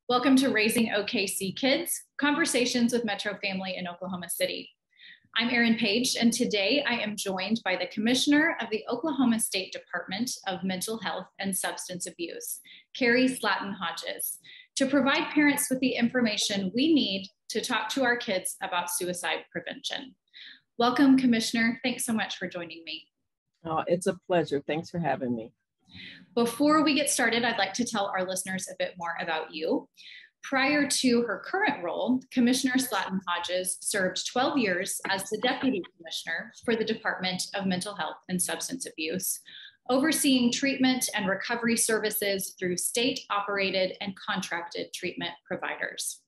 Welcome to Raising OKC Kids, Conversations with Metro Family in Oklahoma City. I'm Erin Page, and today I am joined by the Commissioner of the Oklahoma State Department of Mental Health and Substance Abuse, Carrie Slatin Hodges, to provide parents with the information we need to talk to our kids about suicide prevention. Welcome, Commissioner. Thanks so much for joining me. Oh, it's a pleasure. Thanks for having me. Before we get started, I'd like to tell our listeners a bit more about you. Prior to her current role, Commissioner Slatin Hodges served 12 years as the Deputy Commissioner for the Department of Mental Health and Substance Abuse, overseeing treatment and recovery services through state-operated and contracted treatment providers.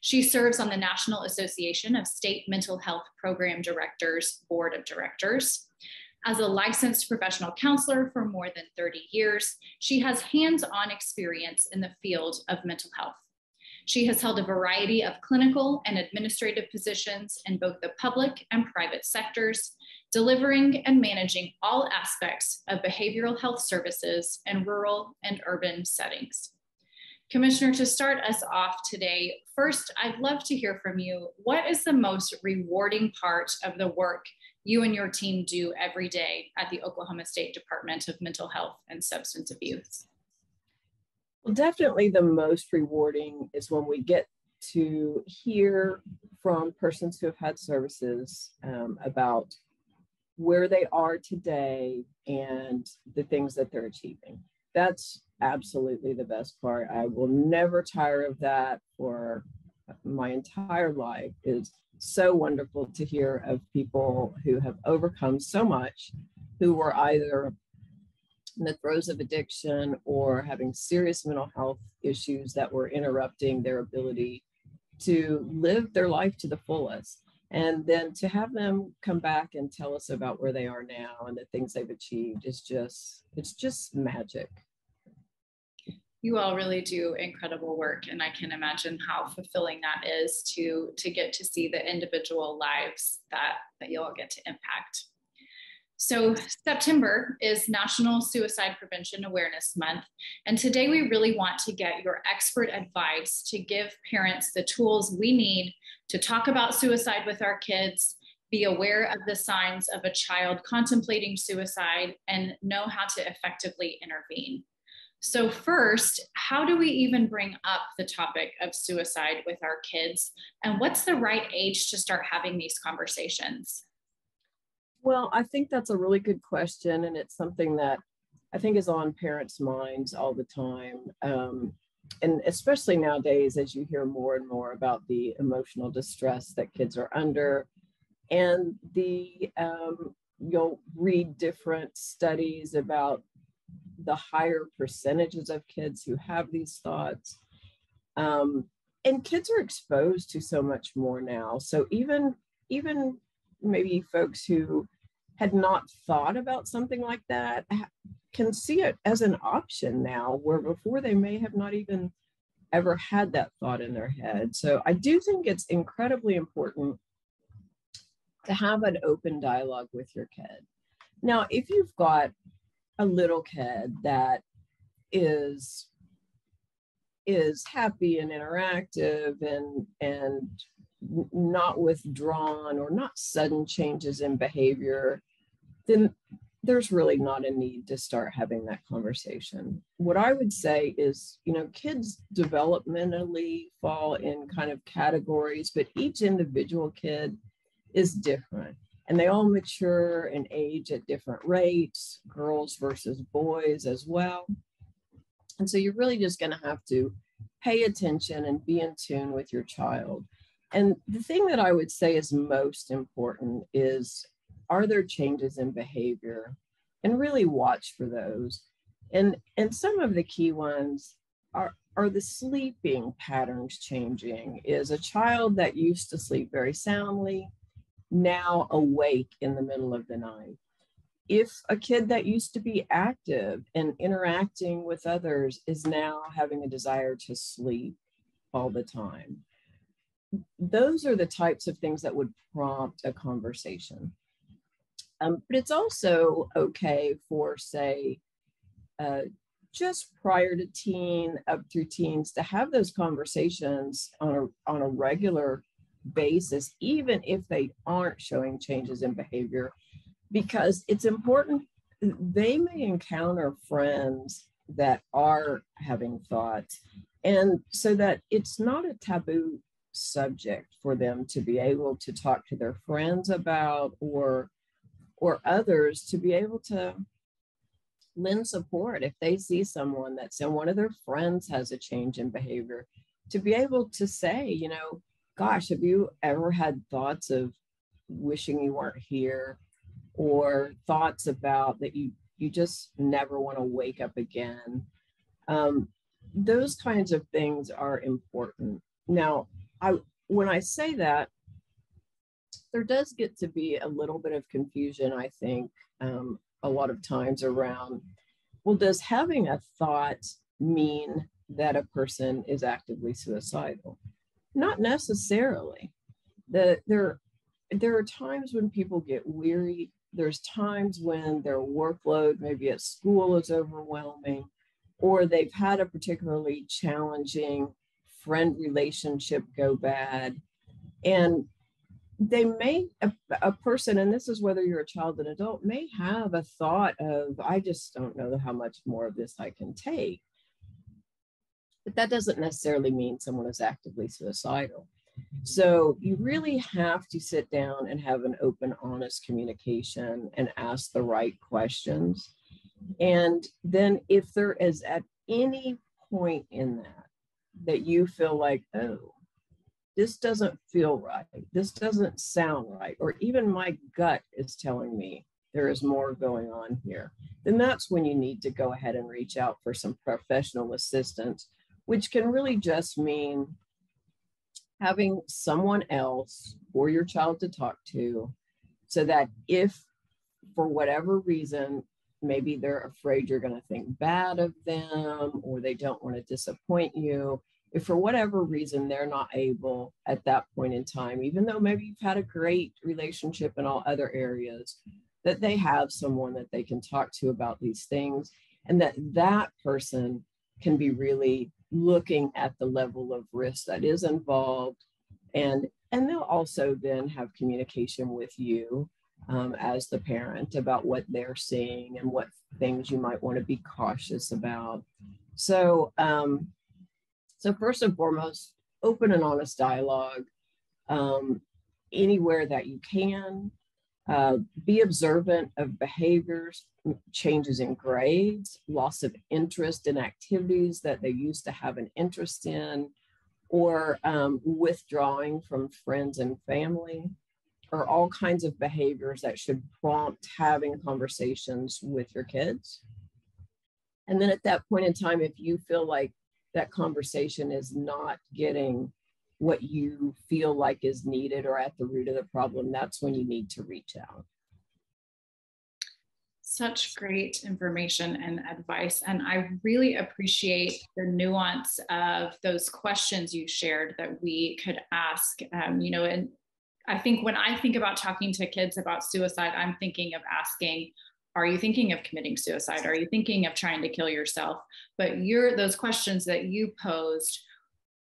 She serves on the National Association of State Mental Health Program Directors Board of Directors. As a licensed professional counselor for more than 30 years, she has hands-on experience in the field of mental health. She has held a variety of clinical and administrative positions in both the public and private sectors, delivering and managing all aspects of behavioral health services in rural and urban settings. Commissioner, to start us off today, first, I'd love to hear from you. What is the most rewarding part of the work you and your team do every day at the Oklahoma State Department of Mental Health and Substance Abuse? Well, definitely the most rewarding is when we get to hear from persons who have had services about where they are today and the things that they're achieving. That's absolutely the best part. I will never tire of that for my entire life. It's so wonderful to hear of people who have overcome so much, who were either in the throes of addiction or having serious mental health issues that were interrupting their ability to live their life to the fullest. And then to have them come back and tell us about where they are now and the things they've achieved is it's just magic. You all really do incredible work, and I can imagine how fulfilling that is to get to see the individual lives that you all get to impact. So September is National Suicide Prevention Awareness Month, and today we really want to get your expert advice to give parents the tools we need to talk about suicide with our kids, be aware of the signs of a child contemplating suicide, and know how to effectively intervene. So first, how do we even bring up the topic of suicide with our kids? And what's the right age to start having these conversations? Well, I think that's a really good question. And it's something that I think is on parents' minds all the time. And especially nowadays, as you hear more and more about the emotional distress that kids are under. And you'll read different studies about the higher percentages of kids who have these thoughts. And kids are exposed to so much more now. So even maybe folks who had not thought about something like that can see it as an option now, where before they may have not even ever had that thought in their head. So I do think it's incredibly important to have an open dialogue with your kid. Now, if you've got a little kid that is happy and interactive and not withdrawn or not sudden changes in behavior, then there's really not a need to start having that conversation. What I would say is, kids developmentally fall in kind of categories, but each individual kid is different. And they all mature and age at different rates, girls versus boys as well. And so you're really just going to have to pay attention and be in tune with your child. And the thing that I would say is most important is, are there changes in behavior? And really watch for those. And some of the key ones are the sleeping patterns changing? Is a child that used to sleep very soundly now awake in the middle of the night? If a kid that used to be active and interacting with others is now having a desire to sleep all the time, those are the types of things that would prompt a conversation. But it's also okay for, say, just prior to teen, up through teens, to have those conversations on a regular basis, even if they aren't showing changes in behavior, because it's important. They may encounter friends that are having thoughts, and so that it's not a taboo subject for them to be able to talk to their friends about, or others to be able to lend support if they see someone that's in one of their friends has a change in behavior, to be able to say, you know, gosh, have you ever had thoughts of wishing you weren't here, or thoughts about that you just never want to wake up again? Those kinds of things are important. Now, when I say that, there does get to be a little bit of confusion, I think, a lot of times around, well, does having a thought mean that a person is actively suicidal? Not necessarily. There are times when people get weary. There's times when their workload, maybe at school, is overwhelming, or they've had a particularly challenging friend relationship go bad. And they may, a person, and this is whether you're a child and adult, may have a thought of, I just don't know how much more of this I can take. But that doesn't necessarily mean someone is actively suicidal. So you really have to sit down and have an open, honest communication and ask the right questions. And then if there is at any point in that you feel like, oh, this doesn't feel right, this doesn't sound right, or even my gut is telling me there is more going on here, then that's when you need to go ahead and reach out for some professional assistance, which can really just mean having someone else or your child to talk to, so that if for whatever reason, maybe they're afraid you're going to think bad of them, or they don't want to disappoint you, if for whatever reason they're not able at that point in time, even though maybe you've had a great relationship in all other areas, that they have someone that they can talk to about these things, and that person can be really looking at the level of risk that is involved. And they'll also then have communication with you as the parent about what they're seeing and what things you might want to be cautious about. So, so first and foremost, open and honest dialogue anywhere that you can. Be observant of behaviors, changes in grades, loss of interest in activities that they used to have an interest in, or withdrawing from friends and family, or all kinds of behaviors that should prompt having conversations with your kids. And then at that point in time, if you feel like that conversation is not getting what you feel like is needed or at the root of the problem, that's when you need to reach out. Such great information and advice. And I really appreciate the nuance of those questions you shared that we could ask, you know, and I think when I think about talking to kids about suicide, I'm thinking of asking, are you thinking of committing suicide? Are you thinking of trying to kill yourself? But those questions that you posed,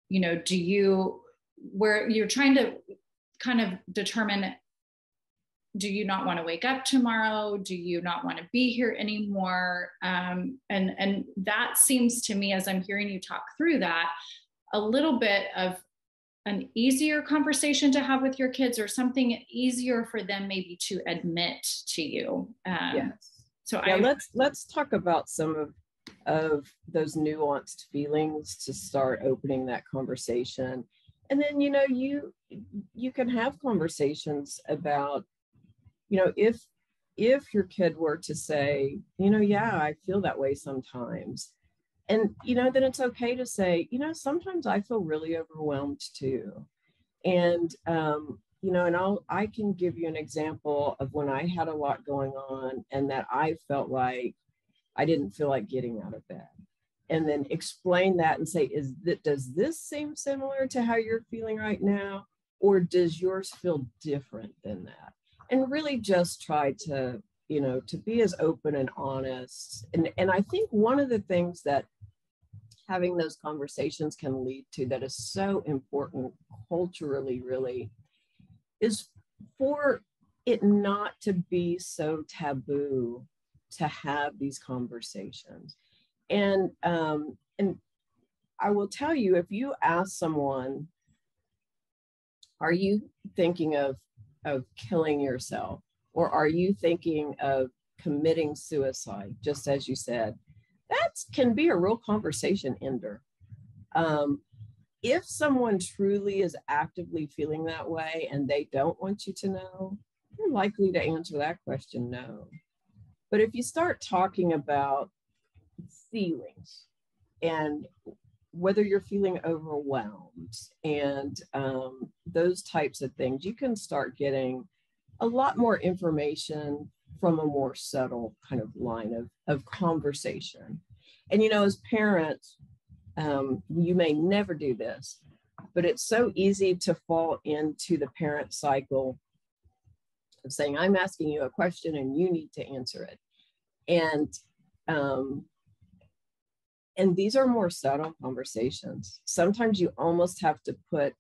you know, where you're trying to kind of determine, do you not want to wake up tomorrow? Do you not want to be here anymore? And that seems to me, as I'm hearing you talk through that, a little bit of an easier conversation to have with your kids, or something easier for them maybe to admit to you. Yes. So yeah, let's talk about some of those nuanced feelings to start opening that conversation. And then, you know, you can have conversations about, you know, if your kid were to say, you know, yeah, I feel that way sometimes. And, you know, then it's okay to say, you know, sometimes I feel really overwhelmed too. And, you know, and I can give you an example of when I had a lot going on and that I felt like I didn't feel like getting out of bed. And then explain that and say, does this seem similar to how you're feeling right now? Or does yours feel different than that? And really just try to to be as open and honest. And I think one of the things that having those conversations can lead to that is so important culturally, really, is for it not to be so taboo to have these conversations. And I will tell you, if you ask someone, are you thinking of killing yourself, or are you thinking of committing suicide, just as you said, that can be a real conversation ender. If someone truly is actively feeling that way and they don't want you to know, you're likely to answer that question no. But if you start talking about feelings and whether you're feeling overwhelmed and those types of things, you can start getting a lot more information from a more subtle kind of line of conversation. And, as parents, you may never do this, but it's so easy to fall into the parent cycle of saying, I'm asking you a question and you need to answer it. And these are more subtle conversations. Sometimes you almost have to put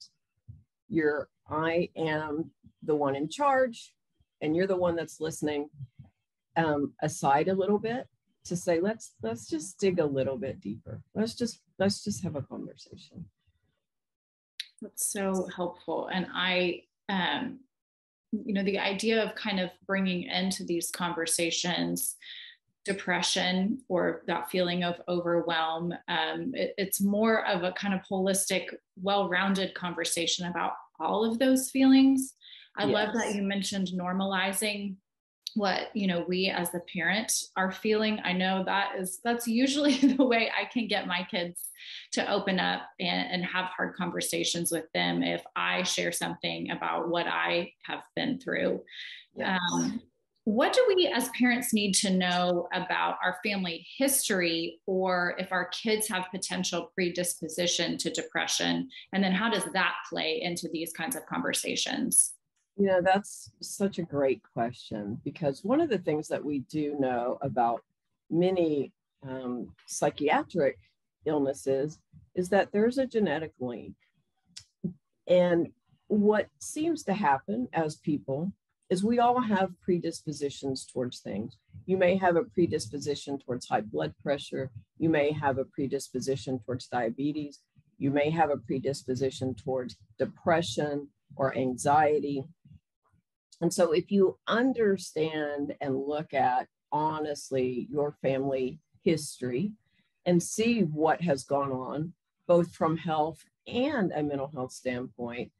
I am the one in charge and you're the one that's listening aside a little bit to say, let's just dig a little bit deeper. Let's just have a conversation. That's so helpful. And the idea of kind of bringing into these conversations depression or that feeling of overwhelm, it's more of a kind of holistic, well-rounded conversation about all of those feelings. I love that you mentioned normalizing what we as the parent are feeling. I know that's usually the way I can get my kids to open up and have hard conversations with them if I share something about what I have been through. Yes. What do we as parents need to know about our family history, or if our kids have potential predisposition to depression? And then how does that play into these kinds of conversations? That's such a great question, because one of the things that we do know about many psychiatric illnesses is that there's a genetic link. And what seems to happen as people is we all have predispositions towards things. You may have a predisposition towards high blood pressure. You may have a predisposition towards diabetes. You may have a predisposition towards depression or anxiety. And so if you understand and look at honestly your family history and see what has gone on, both from health and a mental health standpoint,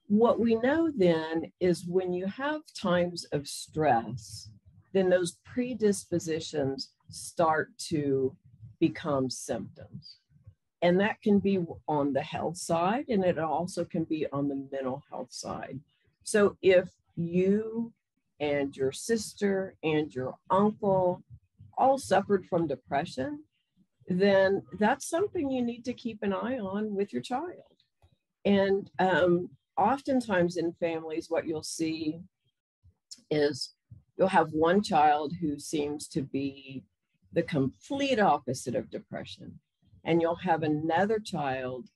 what we know then is when you have times of stress, then those predispositions start to become symptoms. And that can be on the health side, and it also can be on the mental health side. So if you and your sister and your uncle all suffered from depression, then that's something you need to keep an eye on with your child. And oftentimes in families, what you'll see is you'll have one child who seems to be the complete opposite of depression. And you'll have another child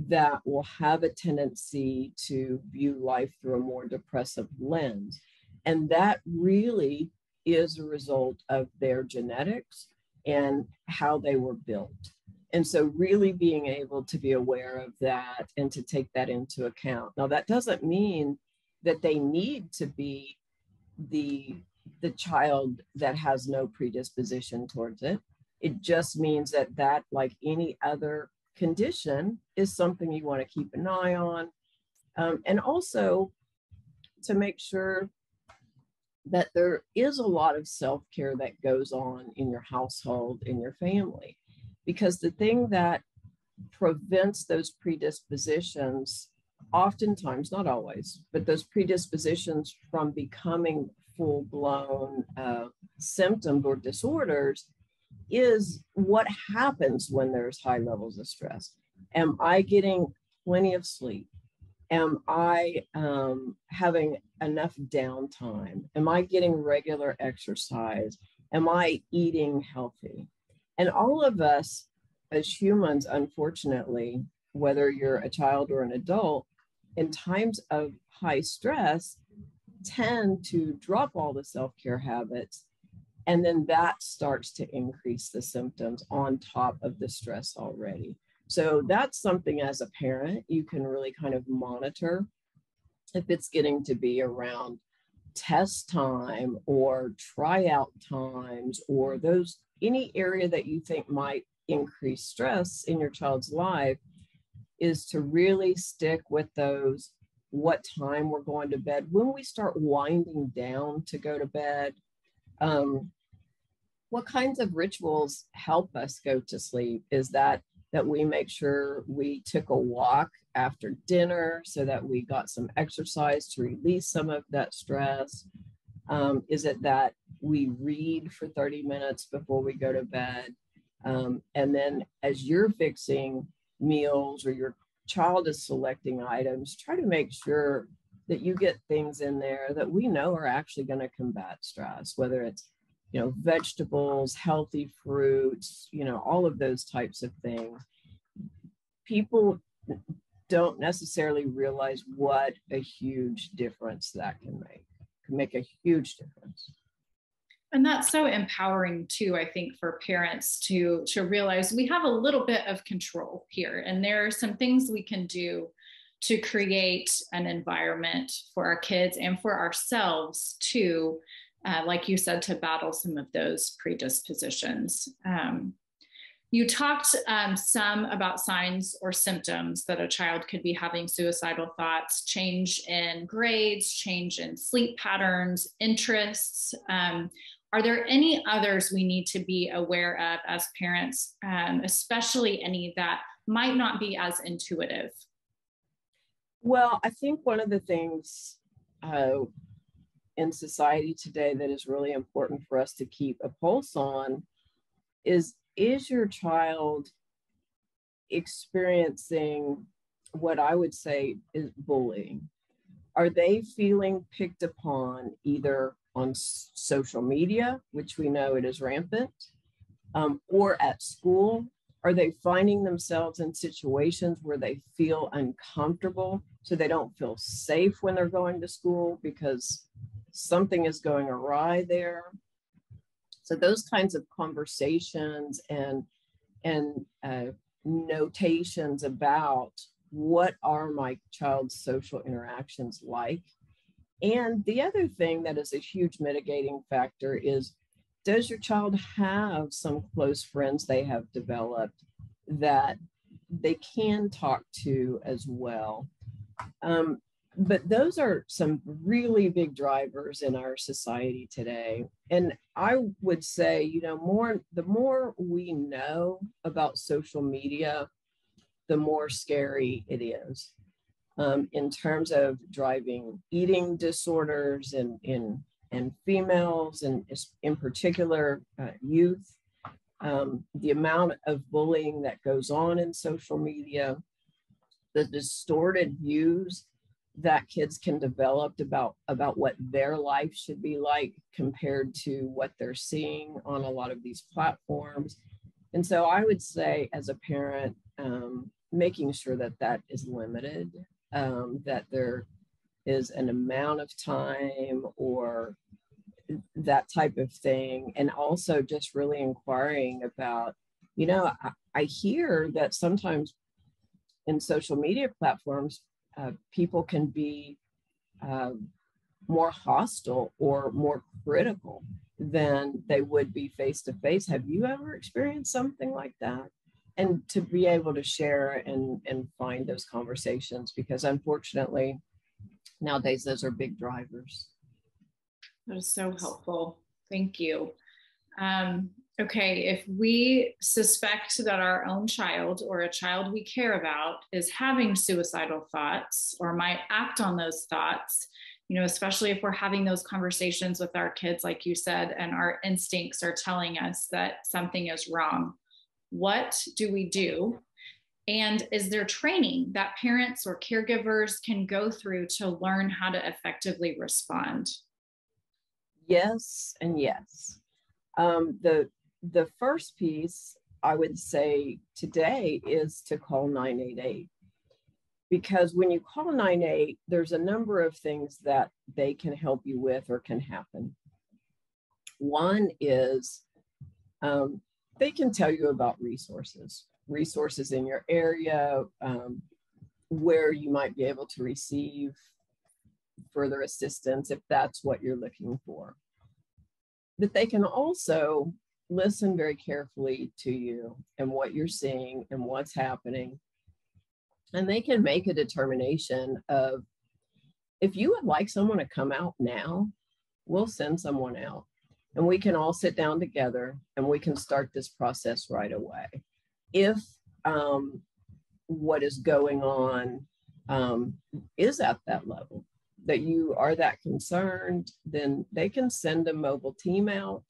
that will have a tendency to view life through a more depressive lens. And that really is a result of their genetics and how they were built. And so really being able to be aware of that and to take that into account. Now, that doesn't mean that they need to be the child that has no predisposition towards it. It just means that like any other condition is something you want to keep an eye on. And also to make sure that there is a lot of self-care that goes on in your household, in your family. Because the thing that prevents those predispositions, oftentimes, not always, but those predispositions from becoming full-blown symptoms or disorders is what happens when there's high levels of stress. Am I getting plenty of sleep? Am I having enough downtime? Am I getting regular exercise? Am I eating healthy? And all of us as humans, unfortunately, whether you're a child or an adult, in times of high stress, tend to drop all the self-care habits. And then that starts to increase the symptoms on top of the stress already. So that's something as a parent, you can really kind of monitor if it's getting to be around test time or tryout times or those any area that you think might increase stress in your child's life, is to really stick with those, what time we're going to bed, when we start winding down to go to bed, what kinds of rituals help us go to sleep. Is that we make sure we took a walk after dinner so that we got some exercise to release some of that stress? Is it that we read for 30 minutes before we go to bed? And then as you're fixing meals or your child is selecting items, try to make sure that you get things in there that we know are actually going to combat stress, whether it's, vegetables, healthy fruits, all of those types of things. People don't necessarily realize what a huge difference that can make a huge difference. And that's so empowering too, I think, for parents to realize we have a little bit of control here. And there are some things we can do to create an environment for our kids and for ourselves too, like you said, to battle some of those predispositions. You talked some about signs or symptoms that a child could be having suicidal thoughts: change in grades, change in sleep patterns, interests. Are there any others we need to be aware of as parents, especially any that might not be as intuitive? Well, I think one of the things in society today that is really important for us to keep a pulse on is your child experiencing what I would say is bullying? Are they feeling picked upon either on social media, which we know it is rampant, or at school? Are they finding themselves in situations where they feel uncomfortable, so they don't feel safe when they're going to school because something is going awry there? So those kinds of conversations and notations about what are my child's social interactions like. And the other thing that is a huge mitigating factor is, does your child have some close friends they have developed that they can talk to as well? But those are some really big drivers in our society today. And I would say, the more we know about social media, the more scary it is in terms of driving eating disorders in females, and in particular youth. The amount of bullying that goes on in social media, the distorted views that kids can develop about what their life should be like compared to what they're seeing on a lot of these platforms. And so I would say, as a parent, making sure that is limited, that there is an amount of time or that type of thing. And also just really inquiring about, I hear that sometimes in social media platforms, people can be more hostile or more critical than they would be face to face. Have you ever experienced something like that? And to be able to share and find those conversations, because unfortunately nowadays those are big drivers. That is so helpful. Thank you. Okay, if we suspect that our own child or a child we care about is having suicidal thoughts or might act on those thoughts, especially if we're having those conversations with our kids, like you said, and our instincts are telling us that something is wrong, what do we do? And is there training that parents or caregivers can go through to learn how to effectively respond? Yes and yes. The first piece I would say today is to call 988, because when you call 988, there's a number of things that they can help you with or can happen. One is they can tell you about resources in your area, where you might be able to receive further assistance if that's what you're looking for. But they can also listen very carefully to you and what you're seeing and what's happening. And they can make a determination of, if you would like someone to come out now, we'll send someone out. And we can all sit down together and we can start this process right away. If what is going on is at that level, that you are that concerned, then they can send a mobile team out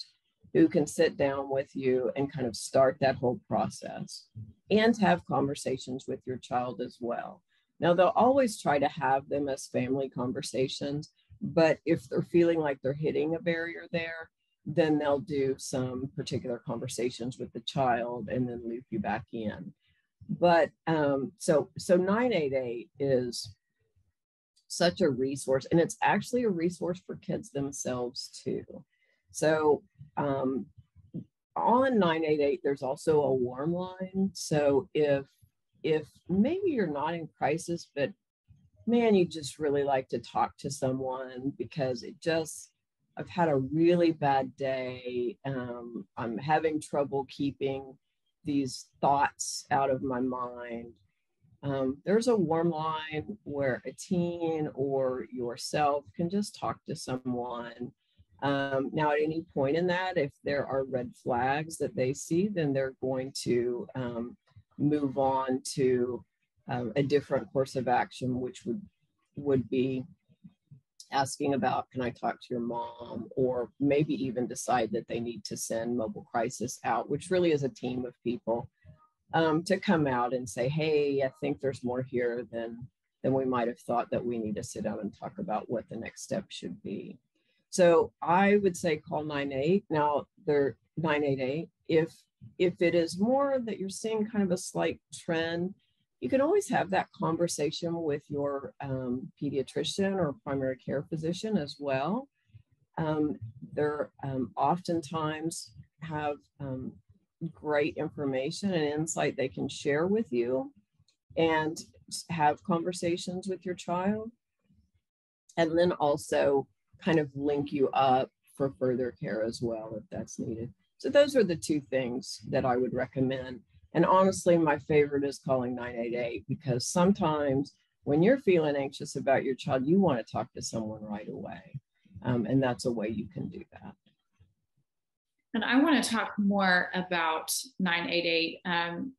who can sit down with you and kind of start that whole process and have conversations with your child as well. Now, they'll always try to have them as family conversations, but if they're feeling like they're hitting a barrier there, then they'll do some particular conversations with the child and then loop you back in. But so 988 is such a resource, and it's actually a resource for kids themselves too. So on 988, there's also a warm line. So if maybe you're not in crisis, but man, you just really like to talk to someone because I've had a really bad day. I'm having trouble keeping these thoughts out of my mind. There's a warm line where a teen or yourself can just talk to someone. Now, at any point in that, if there are red flags that they see, then they're going to move on to a different course of action, which would be asking about, can I talk to your mom? Or maybe even decide that they need to send mobile crisis out, which really is a team of people to come out and say, hey, I think there's more here than we might have thought, that we need to sit down and talk about what the next step should be. So I would say call 988. Now, they're 988. If it is more that you're seeing kind of a slight trend, you can always have that conversation with your pediatrician or primary care physician as well. They're oftentimes have great information and insight they can share with you and have conversations with your child, and then also kind of link you up for further care as well if that's needed. So those are the two things that I would recommend. And honestly, my favorite is calling 988, because sometimes when you're feeling anxious about your child, you want to talk to someone right away. And that's a way you can do that. And I want to talk more about 988.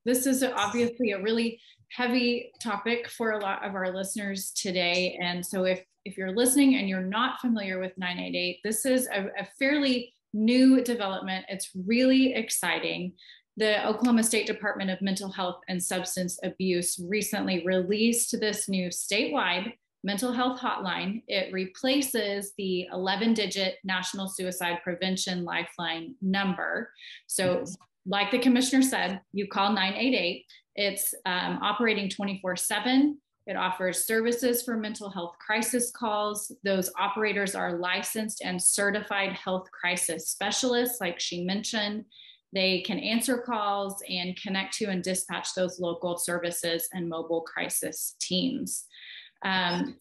This is obviously a really heavy topic for a lot of our listeners today. And so if you're listening and you're not familiar with 988, this is a fairly new development. It's really exciting. The Oklahoma State Department of Mental Health and Substance Abuse recently released this new statewide mental health hotline. It replaces the 11-digit National Suicide Prevention Lifeline number. So like the commissioner said, you call 988. It's operating 24/7. It offers services for mental health crisis calls. Those operators are licensed and certified health crisis specialists, like she mentioned. They can answer calls and connect to and dispatch those local services and mobile crisis teams.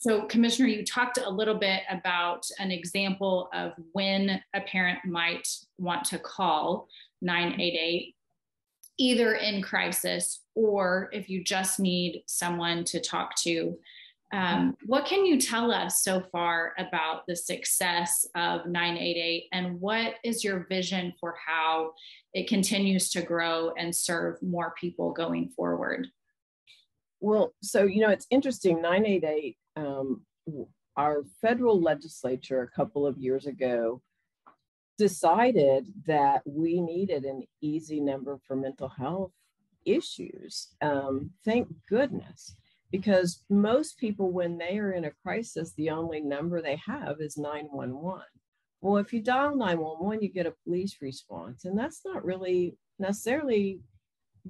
So Commissioner, you talked a little bit about an example of when a parent might want to call 988, either in crisis or if you just need someone to talk to. What can you tell us so far about the success of 988, and what is your vision for how it continues to grow and serve more people going forward? Well, so, it's interesting, 988, our federal legislature a couple of years ago decided that we needed an easy number for mental health issues. Thank goodness, because most people, when they are in a crisis, the only number they have is 911. Well, if you dial 911, you get a police response, and that's not really necessarily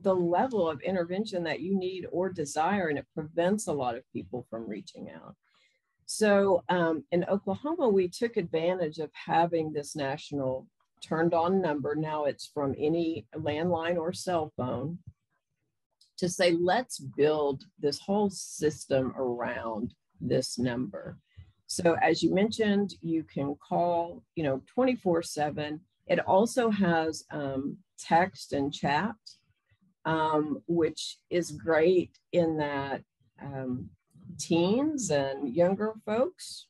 the level of intervention that you need or desire, and it prevents a lot of people from reaching out. So in Oklahoma, we took advantage of having this national turned on number. Now it's from any landline or cell phone, to say, let's build this whole system around this number. So as you mentioned, you can call, 24/7. It also has text and chat, which is great in that teens and younger folks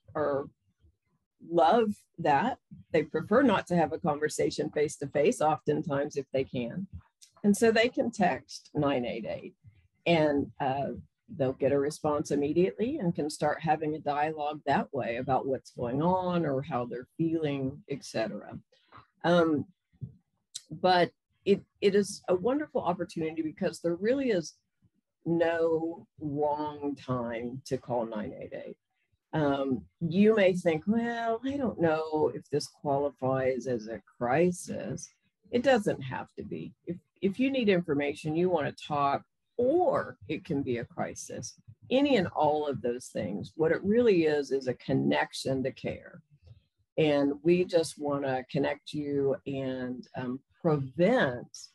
love that. They prefer not to have a conversation face to face, oftentimes, if they can. And so they can text 988, and they'll get a response immediately and can start having a dialogue that way about what's going on or how they're feeling, etc. But it is a wonderful opportunity, because there really is no wrong time to call 988. You may think, well, I don't know if this qualifies as a crisis. It doesn't have to be. If you need information, you want to talk, or it can be a crisis. Any and all of those things. What it really is a connection to care. And we just want to connect you and prevent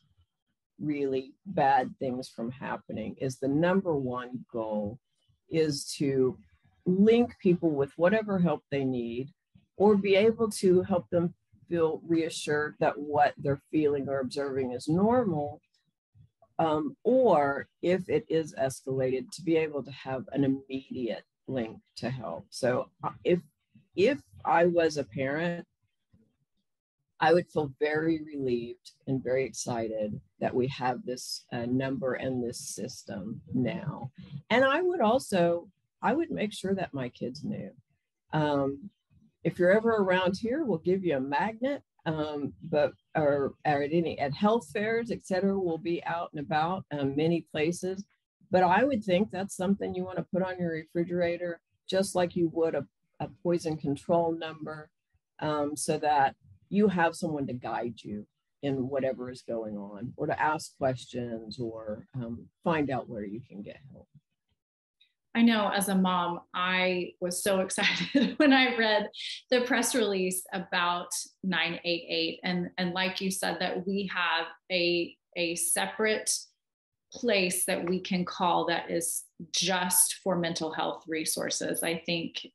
really bad things from happening. Is the number one goal, is to link people with whatever help they need, or be able to help them feel reassured that what they're feeling or observing is normal, or if it is escalated, to be able to have an immediate link to help. So if I was a parent, I would feel very relieved and very excited that we have this number and this system now. And I would make sure that my kids knew. If you're ever around here, we'll give you a magnet, or at health fairs, etc. We'll be out and about many places. But I would think that's something you want to put on your refrigerator, just like you would a poison control number, so that you have someone to guide you in whatever is going on, or to ask questions, or find out where you can get help. I know, as a mom, I was so excited when I read the press release about 988. And like you said, that we have a separate place that we can call that is just for mental health resources. I think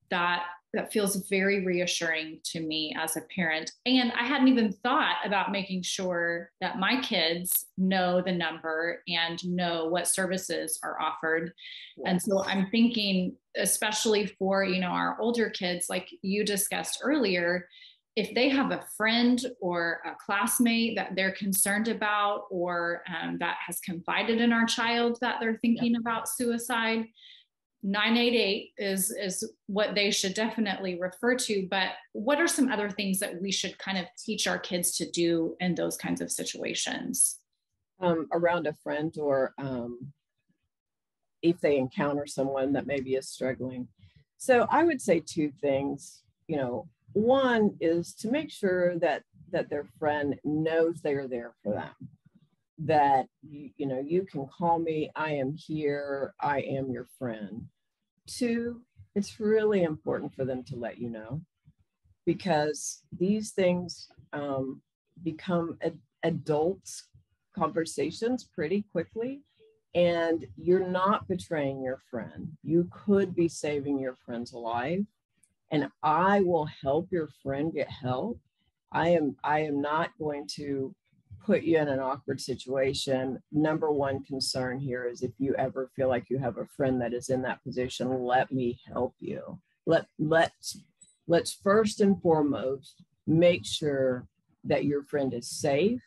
that feels very reassuring to me as a parent. And I hadn't even thought about making sure that my kids know the number and know what services are offered. Yes. And so I'm thinking, especially for, our older kids, like you discussed earlier, if they have a friend or a classmate that they're concerned about, or that has confided in our child that they're thinking about suicide, 988 is what they should definitely refer to. But what are some other things that we should kind of teach our kids to do in those kinds of situations? Around a friend, or if they encounter someone that maybe is struggling. So I would say two things. One is to make sure that their friend knows they are there for them. That you can call me, I am here, I am your friend. Two, it's really important for them to let you know, because these things become adults conversations pretty quickly, and you're not betraying your friend. You could be saving your friend's life, and I will help your friend get help. I am not going to put you in an awkward situation. Number one concern here is, if you ever feel like you have a friend that is in that position, let me help you. Let's first and foremost make sure that your friend is safe,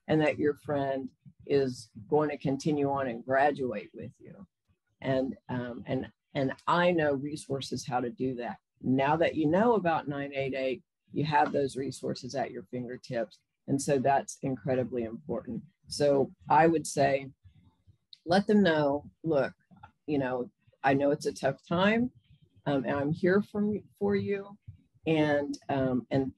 and that your friend is going to continue on and graduate with you. And I know resources how to do that. Now that you know about 988, you have those resources at your fingertips. And so that's incredibly important. So I would say, let them know, look, I know it's a tough time, and I'm here for you, and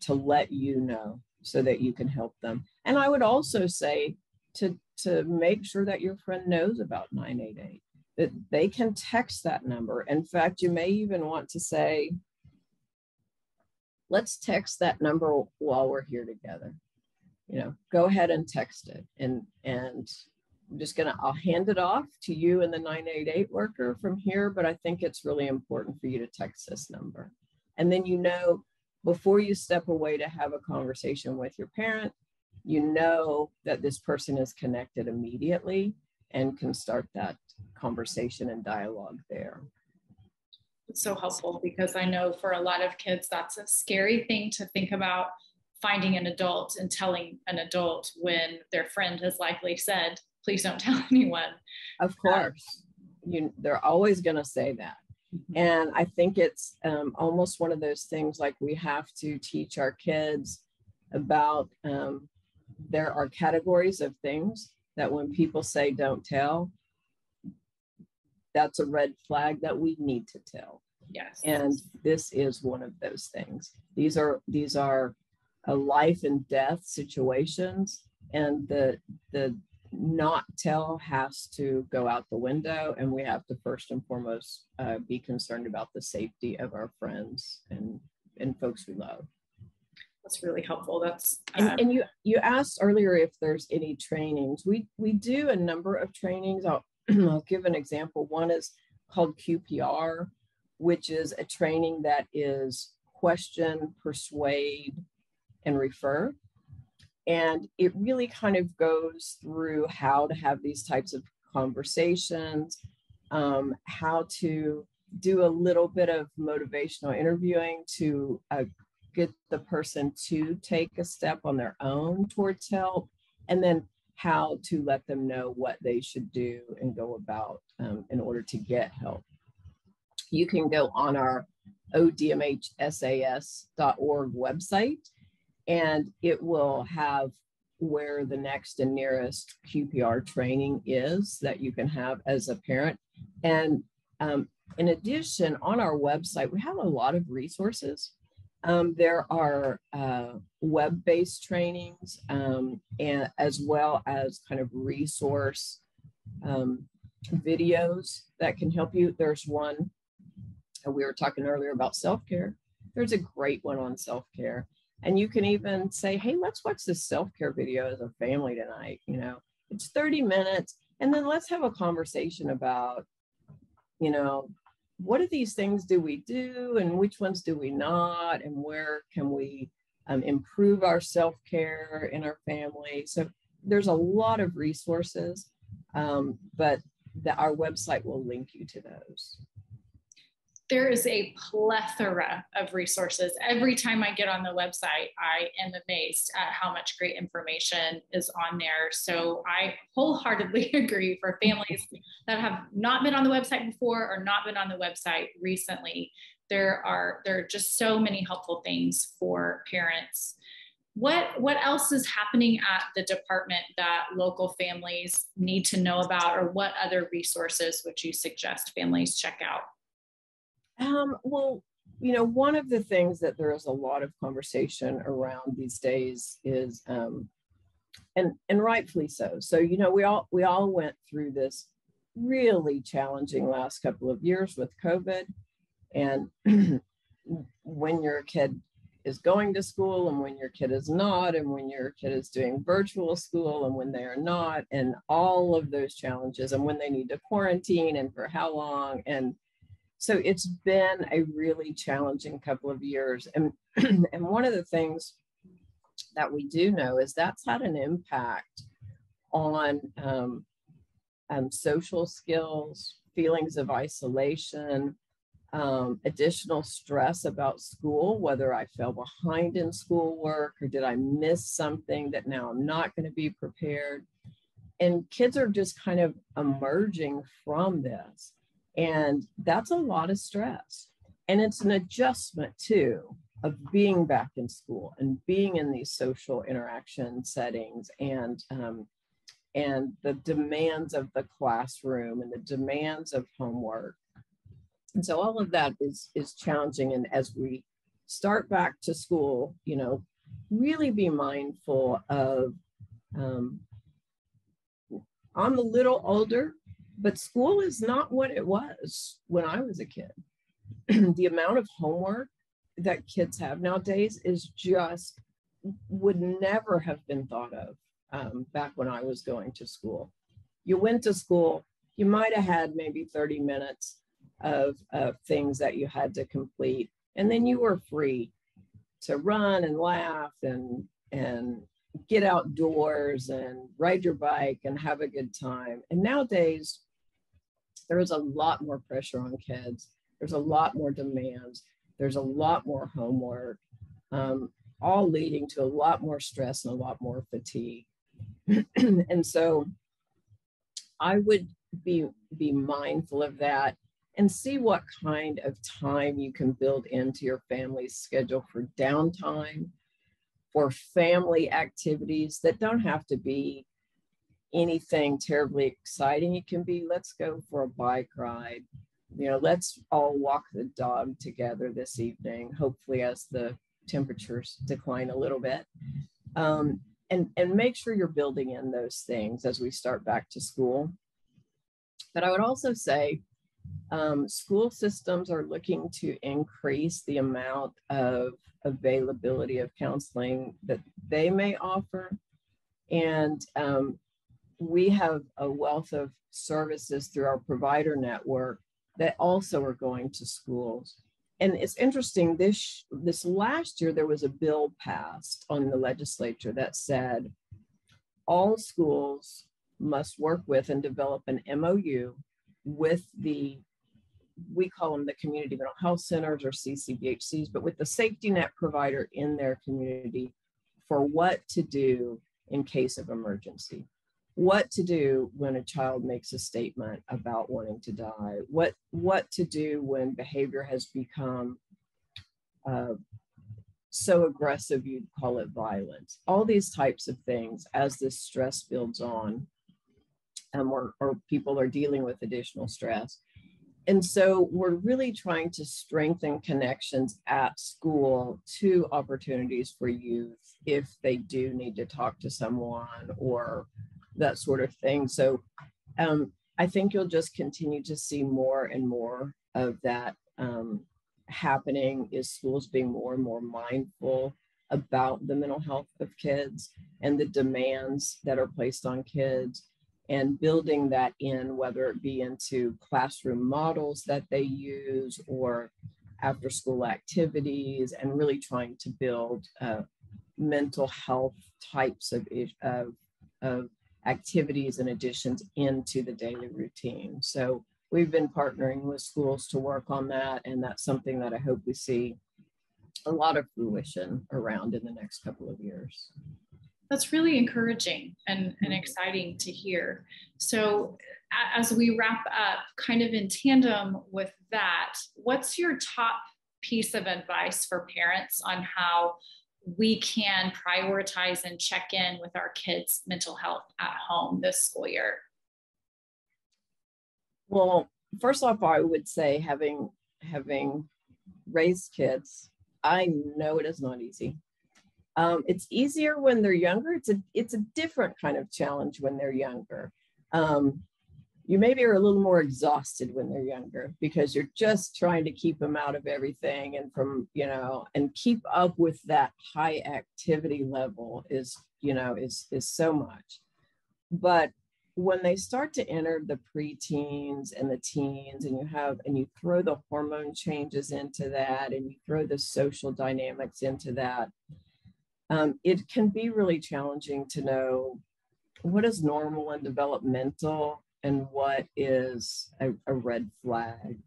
to let you know so that you can help them. And I would also say to make sure that your friend knows about 988, that they can text that number. In fact, you may even want to say, let's text that number while we're here together. Go ahead and text it. And I'm I'll hand it off to you and the 988 worker from here, but I think it's really important for you to text this number. And then, before you step away to have a conversation with your parent, that this person is connected immediately and can start that conversation and dialogue there. It's so helpful, because I know for a lot of kids, that's a scary thing to think about, finding an adult and telling an adult when their friend has likely said, please don't tell anyone. Of course, they're always going to say that. And I think it's almost one of those things, like we have to teach our kids about, there are categories of things that when people say don't tell, that's a red flag that we need to tell. Yes. And this is one of those things. These are a life and death situations, and the not tell has to go out the window, and we have to first and foremost be concerned about the safety of our friends and folks we love. That's really helpful. That's and you asked earlier if there's any trainings. We do a number of trainings. I'll give an example. One is called QPR, which is a training that is question, persuade, and refer. And it really kind of goes through how to have these types of conversations, how to do a little bit of motivational interviewing to get the person to take a step on their own towards help, and then how to let them know what they should do and go about in order to get help. You can go on our odmhsas.org website, and it will have where the next and nearest QPR training is that you can have as a parent. And in addition, on our website, we have a lot of resources. There are web-based trainings, and as well as kind of resource videos that can help you. There's one, we were talking earlier about self-care. There's a great one on self-care. And you can even say, hey, let's watch this self-care video as a family tonight. It's 30 minutes. And then let's have a conversation about, what are these things do we do and which ones do we not? And where can we improve our self-care in our family? So there's a lot of resources, but our website will link you to those. There is a plethora of resources. Every time I get on the website, I am amazed at how much great information is on there. So I wholeheartedly agree, for families that have not been on the website before or not been on the website recently, there are just so many helpful things for parents. What else is happening at the department that local families need to know about, or what other resources would you suggest families check out? Well, one of the things that there is a lot of conversation around these days is, and rightfully so. So, we all went through this really challenging last couple of years with COVID, and when your kid is going to school and when your kid is not, and when your kid is doing virtual school and when they are not, and all of those challenges, and when they need to quarantine and for how long. And so it's been a really challenging couple of years. And, and one of the things that we do know is that's had an impact on social skills, feelings of isolation, additional stress about school, whether I fell behind in schoolwork or did I miss something that now I'm not going to be prepared. And kids are just kind of emerging from this. And that's a lot of stress. And it's an adjustment too. being back in school and being in these social interaction settings, and the demands of the classroom and the demands of homework. And so all of that is challenging. And as we start back to school, you know, really be mindful of, I'm a little older, but school is not what it was when I was a kid. The amount of homework that kids have nowadays is just, would never have been thought of back when I was going to school. You went to school, you might have had maybe 30 minutes of things that you had to complete, and then you were free to run and laugh and get outdoors and ride your bike and have a good time. And nowadays, there is a lot more pressure on kids. There's a lot more demands. There's a lot more homework, all leading to a lot more stress and a lot more fatigue. And so I would be mindful of that and see what kind of time you can build into your family's schedule for downtime, for family activities that don't have to be anything terribly exciting. It can be, let's go for a bike ride. You know, let's all walk the dog together this evening, hopefully as the temperatures decline a little bit. And make sure you're building in those things as we start back to school. But I would also say school systems are looking to increase the amount of availability of counseling that they may offer. And we have a wealth of services through our provider network that also are going to schools. And it's interesting, this last year, there was a bill passed on the legislature that said all schools must work with and develop an MOU with we call them the community mental health centers or CCBHCs, but with the safety net provider in their community for what to do in case of emergency. What to do when a child makes a statement about wanting to die, what to do when behavior has become so aggressive you'd call it violent. All these types of things as this stress builds on, or people are dealing with additional stress. And so we're really trying to strengthen connections at school to opportunities for youth if they do need to talk to someone or that sort of thing. So I think you'll just continue to see more and more of that happening, is schools being more and more mindful about the mental health of kids and the demands that are placed on kids, and building that in, whether it be into classroom models that they use or after school activities, and really trying to build mental health types of activities and additions into the daily routine. So we've been partnering with schools to work on that, and that's something that I hope we see a lot of fruition around in the next couple of years. That's really encouraging and exciting to hear. So as we wrap up, kind of in tandem with that, what's your top piece of advice for parents on how we can prioritize and check in with our kids' mental health at home this school year? Well, first off, I would say having raised kids, I know it is not easy. It's easier when they're younger. It's a different kind of challenge when they're younger. You maybe are a little more exhausted when they're younger because you're just trying to keep them out of everything, and and keep up with that high activity level is so much. But when they start to enter the preteens and the teens, and you throw the hormone changes into that, and you throw the social dynamics into that, it can be really challenging to know what is normal and developmental and what is a red flag.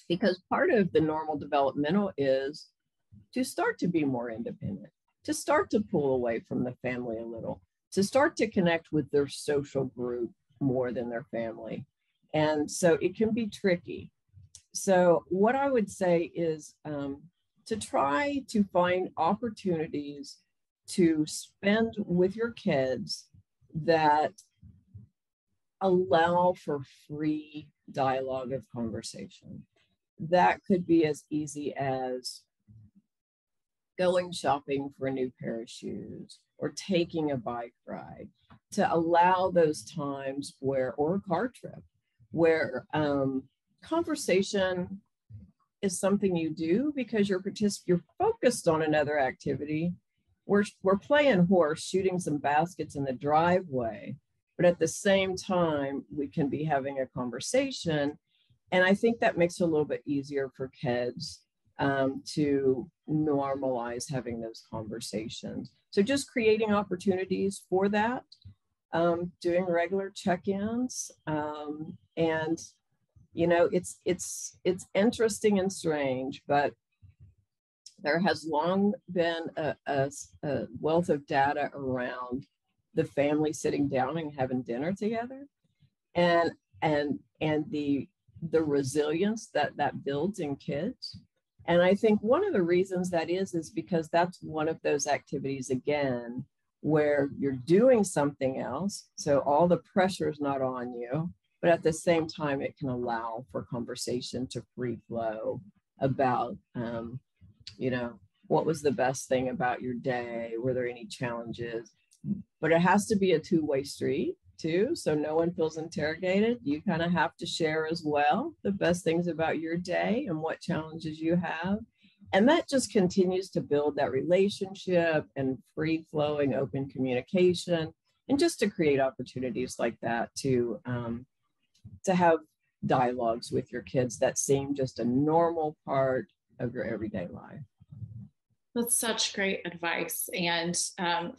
Because part of the normal developmental is to start to be more independent, to start to pull away from the family a little, to start to connect with their social group more than their family. And so it can be tricky. So what I would say is to try to find opportunities to spend with your kids that allow for free dialogue of conversation. That could be as easy as going shopping for a new pair of shoes or taking a bike ride, to allow those times where, or a car trip, where conversation is something you do because you're focused on another activity. We're playing horse, shooting some baskets in the driveway, but at the same time, we can be having a conversation. And I think that makes it a little bit easier for kids to normalize having those conversations. So just creating opportunities for that, doing regular check-ins, and you know, it's interesting and strange, but there has long been a wealth of data around the family sitting down and having dinner together, and the resilience that builds in kids. And I think one of the reasons that is because that's one of those activities, again, where you're doing something else. So all the pressure is not on you, but at the same time, it can allow for conversation to free flow about, you know, what was the best thing about your day? Were there any challenges? But it has to be a two-way street too, so no one feels interrogated. You kind of have to share as well the best things about your day and what challenges you have. And that just continues to build that relationship and free-flowing open communication, and just to create opportunities like that to have dialogues with your kids that seem just a normal part of your everyday life. That's such great advice, and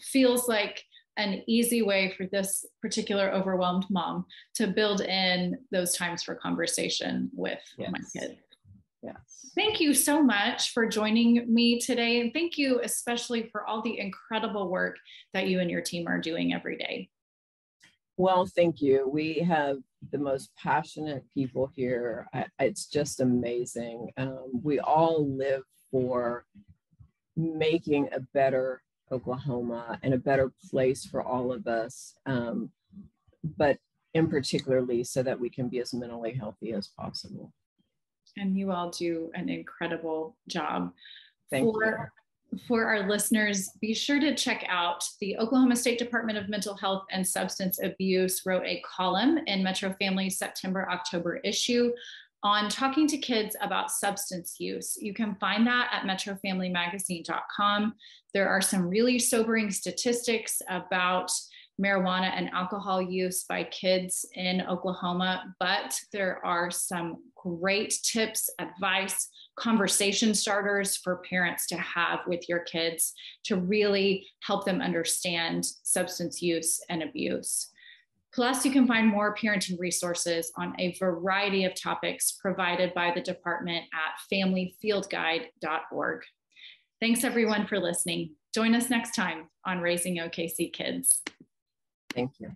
feels like an easy way for this particular overwhelmed mom to build in those times for conversation with my kid. Yes. Thank you so much for joining me today. And thank you especially for all the incredible work that you and your team are doing every day. Well, thank you. We have the most passionate people here. It's just amazing. We all live for making a better Oklahoma and a better place for all of us, but in particularly so that we can be as mentally healthy as possible. And you all do an incredible job. Thank you. For our listeners, be sure to check out the Oklahoma State Department of Mental Health and Substance Abuse wrote a column in Metro Family's September-October issue on talking to kids about substance use. You can find that at metrofamilymagazine.com. There are some really sobering statistics about marijuana and alcohol use by kids in Oklahoma, but there are some great tips, advice, conversation starters for parents to have with your kids to really help them understand substance use and abuse. Plus, you can find more parenting resources on a variety of topics provided by the department at familyfieldguide.org. Thanks everyone for listening. Join us next time on Raising OKC Kids. Thank you.